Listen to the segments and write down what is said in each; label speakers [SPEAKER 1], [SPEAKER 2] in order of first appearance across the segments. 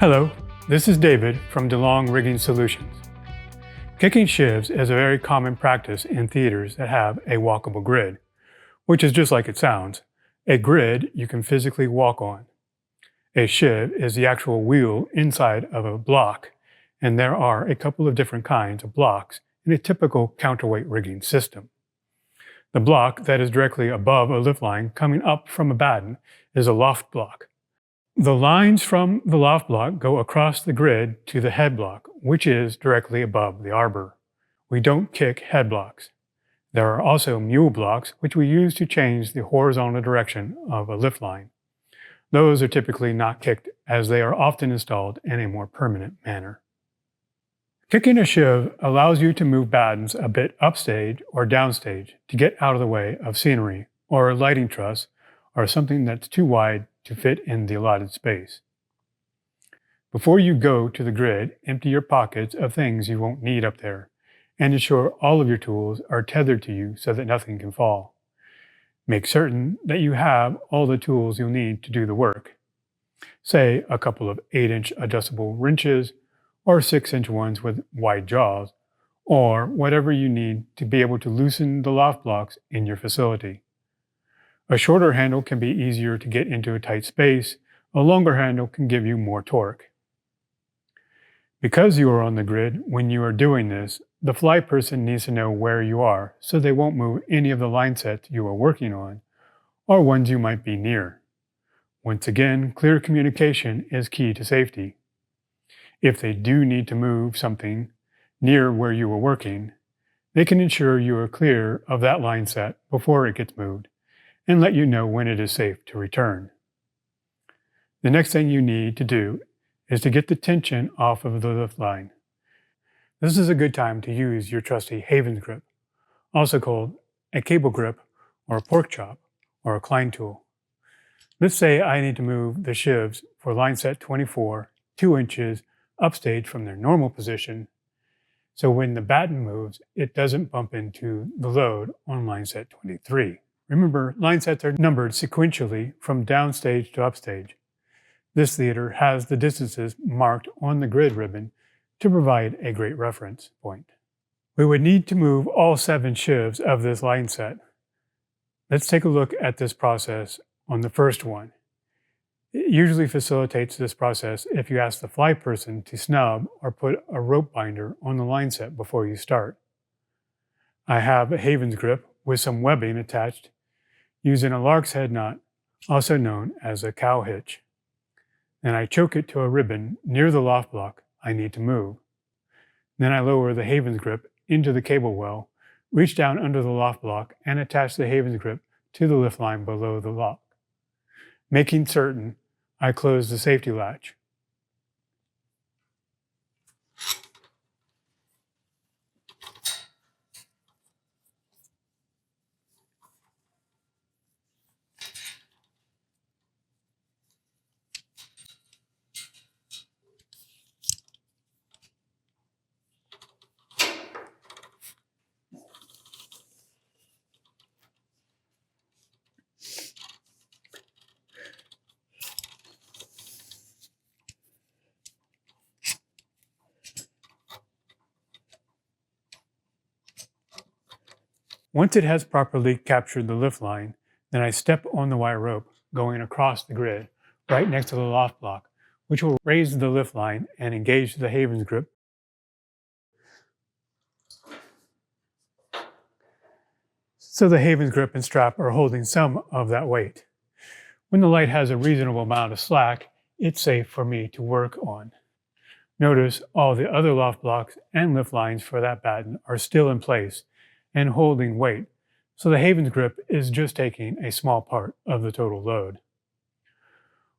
[SPEAKER 1] Hello, this is David from DeLong Rigging Solutions. Kicking sheaves is a very common practice in theaters that have a walkable grid, which is just like it sounds, a grid you can physically walk on. A sheave is the actual wheel inside of a block, and there are a couple of different kinds of blocks in a typical counterweight rigging system. The block that is directly above a lift line coming up from a batten is a loft block. The lines from the loft block go across the grid to the head block, which is directly above the arbor. We don't kick head blocks. There are also mule blocks, which we use to change the horizontal direction of a lift line. Those are typically not kicked, as they are often installed in a more permanent manner. Kicking a sheave allows you to move battens a bit upstage or downstage to get out of the way of scenery or a lighting truss or something that's too wide to fit in the allotted space. Before you go to the grid, empty your pockets of things you won't need up there, and ensure all of your tools are tethered to you so that nothing can fall. Make certain that you have all the tools you'll need to do the work. Say a couple of 8-inch adjustable wrenches, or 6-inch ones with wide jaws, or whatever you need to be able to loosen the loft blocks in your facility. A shorter handle can be easier to get into a tight space. A longer handle can give you more torque. Because you are on the grid when you are doing this, the fly person needs to know where you are so they won't move any of the line sets you are working on or ones you might be near. Once again, clear communication is key to safety. If they do need to move something near where you are working, they can ensure you are clear of that line set before it gets moved, and let you know when it is safe to return. The next thing you need to do is to get the tension off of the lift line. This is a good time to use your trusty Havens grip, also called a cable grip or a pork chop or a Klein tool. Let's say I need to move the sheaves for line set 24, 2 inches upstage from their normal position, so when the batten moves, it doesn't bump into the load on line set 23. Remember, line sets are numbered sequentially from downstage to upstage. This theater has the distances marked on the grid ribbon to provide a great reference point. We would need to move all 7 sheaves of this line set. Let's take a look at this process on the first one. It usually facilitates this process if you ask the fly person to snub or put a rope binder on the line set before you start. I have a Havens grip with some webbing attached using a lark's head knot, also known as a cow hitch. Then I choke it to a ribbon near the loft block I need to move. Then I lower the Havens grip into the cable well, reach down under the loft block, and attach the Havens grip to the lift line below the lock, making certain I close the safety latch. Once it has properly captured the lift line, then I step on the wire rope going across the grid right next to the loft block, which will raise the lift line and engage the Havens grip. So the Havens grip and strap are holding some of that weight. When the light has a reasonable amount of slack, it's safe for me to work on. Notice all the other loft blocks and lift lines for that batten are still in place and holding weight, so the Havens grip is just taking a small part of the total load.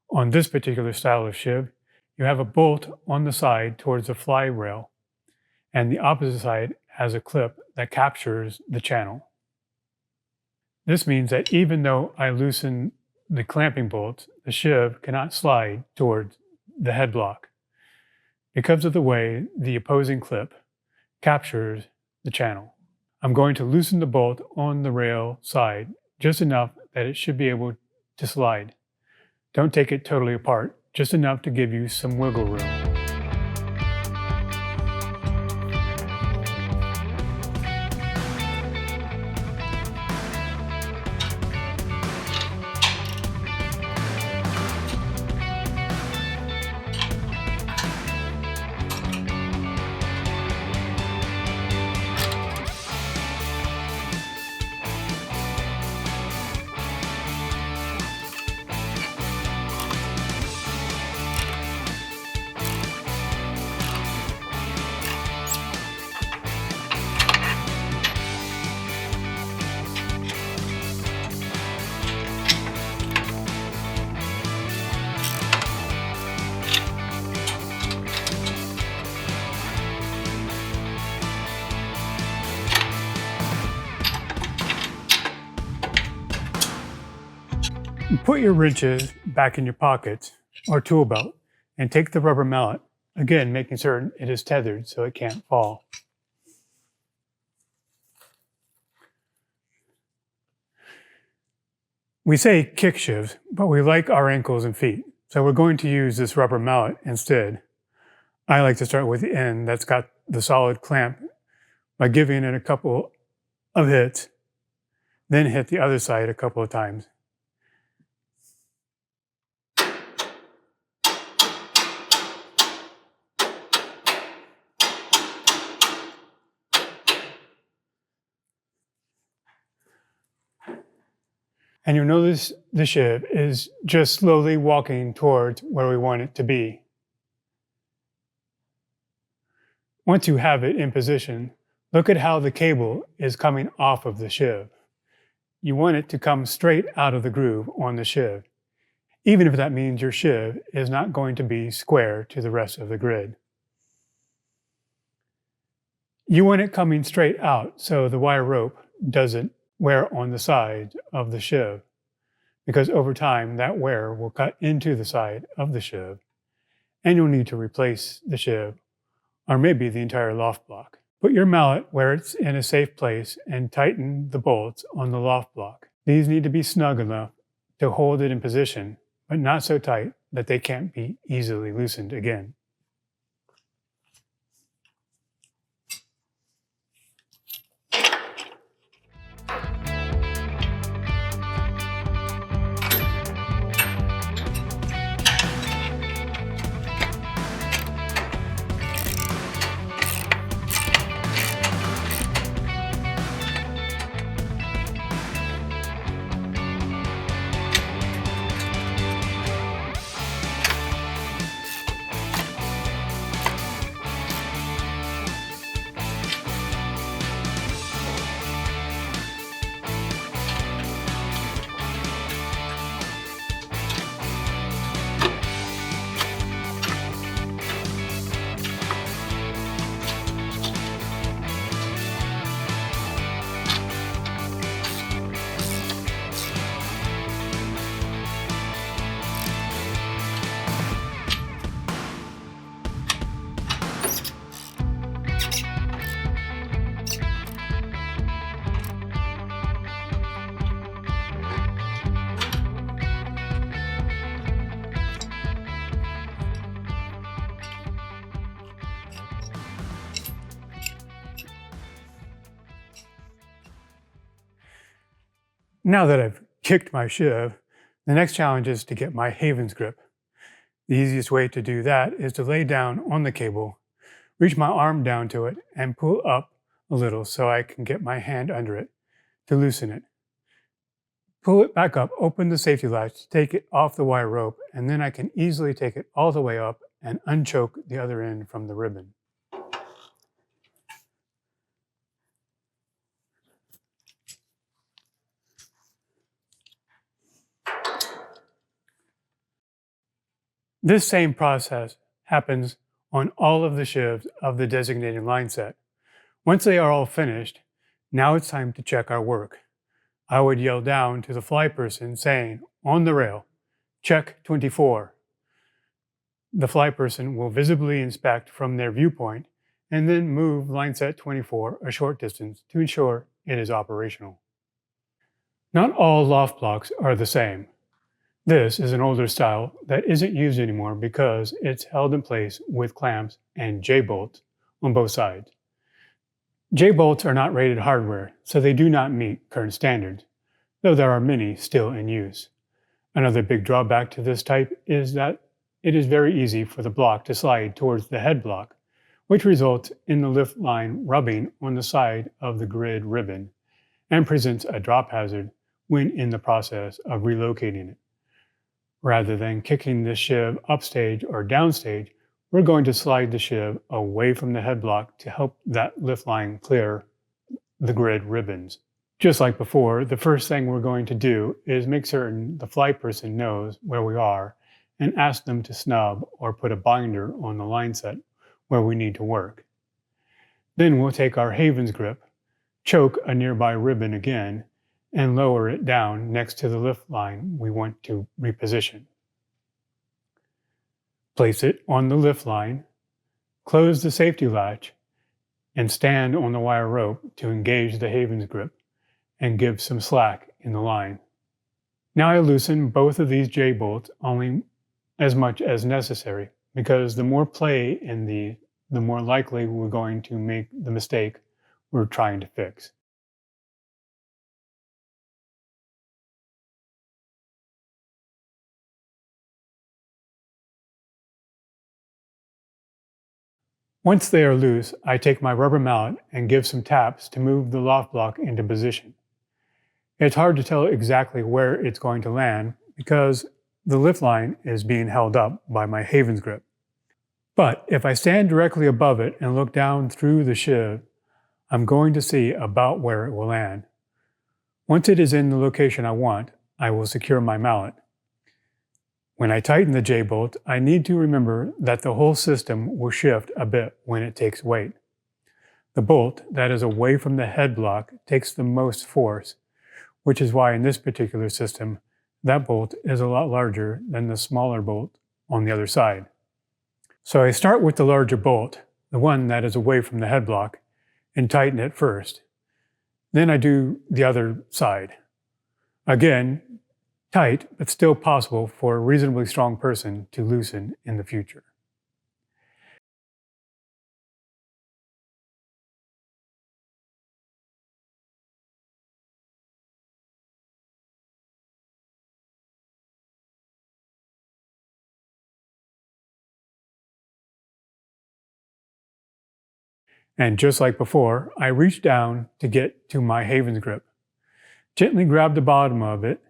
[SPEAKER 1] On this particular style of sheave, you have a bolt on the side towards the fly rail, and the opposite side has a clip that captures the channel. This means that even though I loosen the clamping bolts, the sheave cannot slide towards the head block because of the way the opposing clip captures the channel. I'm going to loosen the bolt on the rail side just enough that it should be able to slide. Don't take it totally apart just enough to give you some wiggle room. Put your wrenches back in your pockets or tool belt and take the rubber mallet, again making certain it is tethered so it can't fall. We say kick sheaves, but we like our ankles and feet, so we're going to use this rubber mallet instead. I like to start with the end that's got the solid clamp by giving it a couple of hits, then hit the other side a couple of times. And you'll notice the sheave is just slowly walking towards where we want it to be. Once you have it in position, look at how the cable is coming off of the sheave. You want it to come straight out of the groove on the sheave, even if that means your sheave is not going to be square to the rest of the grid. You want it coming straight out so the wire rope doesn't wear on the sides of the sheave, because over time that wear will cut into the side of the sheave and you'll need to replace the sheave or maybe the entire loft block. Put your mallet where it's in a safe place and tighten the bolts on the loft block. These need to be snug enough to hold it in position, but not so tight that they can't be easily loosened again. Now that I've kicked my sheave, the next challenge is to get my Haven's grip. The easiest way to do that is to lay down on the cable, reach my arm down to it, and pull up a little so I can get my hand under it to loosen it. Pull it back up, open the safety latch, take it off the wire rope, and then I can easily take it all the way up and unchoke the other end from the ribbon. This same process happens on all of the sheaves of the designated line set. Once they are all finished, now it's time to check our work. I would yell down to the fly person saying, on the rail, check 24. The fly person will visibly inspect from their viewpoint and then move line set 24 a short distance to ensure it is operational. Not all loft blocks are the same. This is an older style that isn't used anymore because it's held in place with clamps and J-bolts on both sides. J-bolts are not rated hardware, so they do not meet current standards, though there are many still in use. Another big drawback to this type is that it is very easy for the block to slide towards the head block, which results in the lift line rubbing on the side of the grid ribbon and presents a drop hazard when in the process of relocating it. Rather than kicking the sheave upstage or downstage, we're going to slide the sheave away from the head block to help that lift line clear the grid ribbons. Just like before, the first thing we're going to do is make certain the fly person knows where we are and ask them to snub or put a binder on the line set where we need to work. Then we'll take our Havens grip, choke a nearby ribbon again, and lower it down next to the lift line we want to reposition. Place it on the lift line, close the safety latch, and stand on the wire rope to engage the Havens grip and give some slack in the line. Now I loosen both of these J-bolts only as much as necessary, because the more play in these, the more likely we're going to make the mistake we're trying to fix. Once they are loose, I take my rubber mallet and give some taps to move the loft block into position. It's hard to tell exactly where it's going to land because the lift line is being held up by my Havens grip. But if I stand directly above it and look down through the sheave, I'm going to see about where it will land. Once it is in the location I want, I will secure my mallet. When I tighten the J-bolt, I need to remember that the whole system will shift a bit when it takes weight. The bolt that is away from the head block takes the most force, which is why in this particular system, that bolt is a lot larger than the smaller bolt on the other side. So I start with the larger bolt, the one that is away from the head block, and tighten it first. Then I do the other side. Again, tight, but still possible for a reasonably strong person to loosen in the future. And just like before, I reach down to get to my Havens grip, gently grab the bottom of it,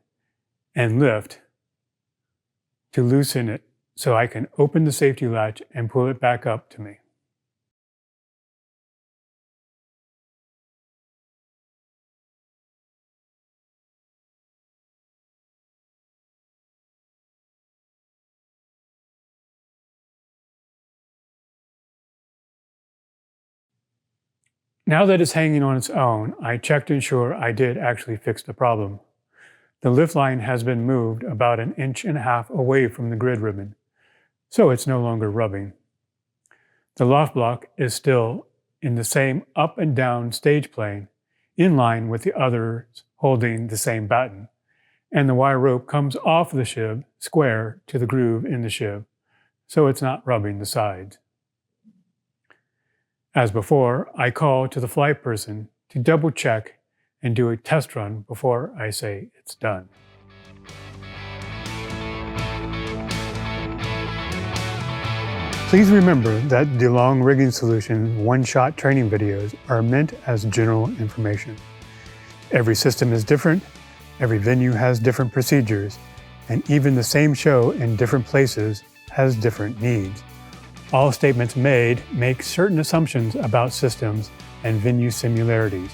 [SPEAKER 1] and lift to loosen it so I can open the safety latch and pull it back up to me. Now that it's hanging on its own, I check to ensure I did actually fix the problem. The lift line has been moved about 1.5 inches away from the grid ribbon, so it's no longer rubbing. The loft block is still in the same up and down stage plane, in line with the others holding the same batten, and the wire rope comes off the sheave square to the groove in the sheave, so it's not rubbing the sides. As before, I call to the fly person to double check and do a test run before I say it's done. Please remember that DeLong Rigging Solutions one-shot training videos are meant as general information. Every system is different, every venue has different procedures, and even the same show in different places has different needs. All statements made make certain assumptions about systems and venue similarities.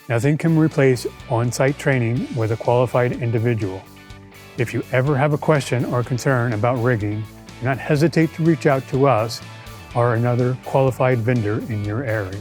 [SPEAKER 1] Nothing can replace on-site training with a qualified individual. If you ever have a question or concern about rigging, do not hesitate to reach out to us or another qualified vendor in your area.